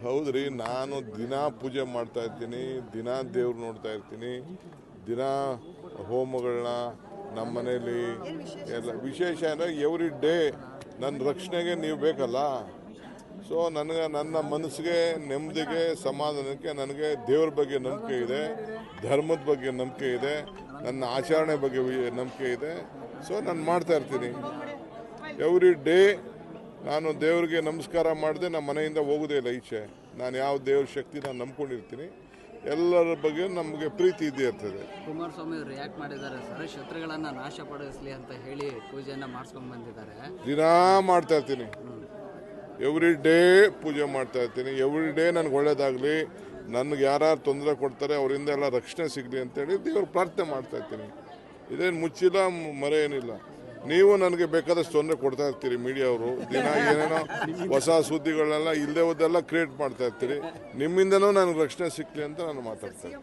ಹೌದ್ರಿ, ನಾನು ದಿನಾ ಪೂಜೆ ಮಾಡ್ತಾ ಇರ್ತೀನಿ, ದಿನಾ ದೇವ್ರು ನೋಡ್ತಾ ಇರ್ತೀನಿ, ದಿನಾ ಹೋಮಗಳನ್ನ ನಮ್ಮ ಮನೇಲಿ ಎಲ್ಲ ವಿಶೇಷ ಅಂದರೆ ಎವ್ರಿ ಡೇ ನನ್ನ ರಕ್ಷಣೆಗೆ ನೀವು ಬೇಕಲ್ಲ. ಸೊ ನನ್ನ ಮನಸ್ಸಿಗೆ ನೆಮ್ಮದಿಗೆ ಸಮಾಧಾನಕ್ಕೆ ನನಗೆ ದೇವ್ರ ಬಗ್ಗೆ ನಂಬಿಕೆ ಇದೆ, ಧರ್ಮದ ಬಗ್ಗೆ ನಂಬಿಕೆ ಇದೆ, ನನ್ನ ಆಚರಣೆ ಬಗ್ಗೆ ನಂಬಿಕೆ ಇದೆ. ಸೊ ನಾನು ಮಾಡ್ತಾ ಇರ್ತೀನಿ ಎವ್ರಿ ಡೇ. ನಾನು ದೇವ್ರಿಗೆ ನಮಸ್ಕಾರ ಮಾಡದೆ ನಮ್ಮ ಮನೆಯಿಂದ ಹೋಗೋದೇ ಇಲ್ಲ ಈಚೆ. ನಾನು ಯಾವ ದೇವ್ರ ಶಕ್ತಿ ನಾನು ನಂಬ್ಕೊಂಡಿರ್ತೀನಿ, ಎಲ್ಲರ ಬಗ್ಗೆ ನಮಗೆ ಪ್ರೀತಿ ಇದ್ದೇ ಇರ್ತದೆ. ಕುಮಾರಸ್ವಾಮಿ ರಿಯಾಕ್ಟ್ ಮಾಡಿದ್ದಾರೆ ಸರ್, ಶತ್ರುಗಳನ್ನ ನಾಶಪಡಿಸಲಿ ಅಂತ ಹೇಳಿ ಪೂಜೆಯನ್ನ ಮಾಡಿಸ್ಕೊಂಡು ಬಂದಿದ್ದಾರೆ. ದಿನಾ ಮಾಡ್ತಾ ಇರ್ತೀನಿ, ಎವ್ರಿ ಡೇ ಪೂಜೆ ಮಾಡ್ತಾ ಇರ್ತೀನಿ. ಎವ್ರಿ ಡೇ ನನಗೆ ಒಳ್ಳೇದಾಗಲಿ, ನನಗೆ ಯಾರು ತೊಂದರೆ ಕೊಡ್ತಾರೆ ಅವರಿಂದ ಎಲ್ಲ ರಕ್ಷಣೆ ಸಿಗಲಿ ಅಂತೇಳಿ ದೇವ್ರ ಪ್ರಾರ್ಥನೆ ಮಾಡ್ತಾ ಇರ್ತೀನಿ. ಇದೇನು ಮುಚ್ಚಿಲ್ಲ, ಮರೆ ಏನಿಲ್ಲ. ನೀವು ನನಗೆ ಬೇಕಾದಷ್ಟು ತೊಂದರೆ ಕೊಡ್ತಾ ಇರ್ತೀರಿ, ಮೀಡಿಯಾವರು ದಿನ ಏನೇನೋ ಹೊಸ ಸುದ್ದಿಗಳನ್ನೆಲ್ಲ ಇಲ್ಲದೆ ಹೋದೆಲ್ಲ ಕ್ರಿಯೇಟ್ ಮಾಡ್ತಾ ಇರ್ತೀರಿ. ನಿಮ್ಮಿಂದನೂ ನನಗೆ ರಕ್ಷಣೆ ಸಿಕ್ಕಲಿ ಅಂತ ನಾನು ಮಾತಾಡ್ತೇನೆ.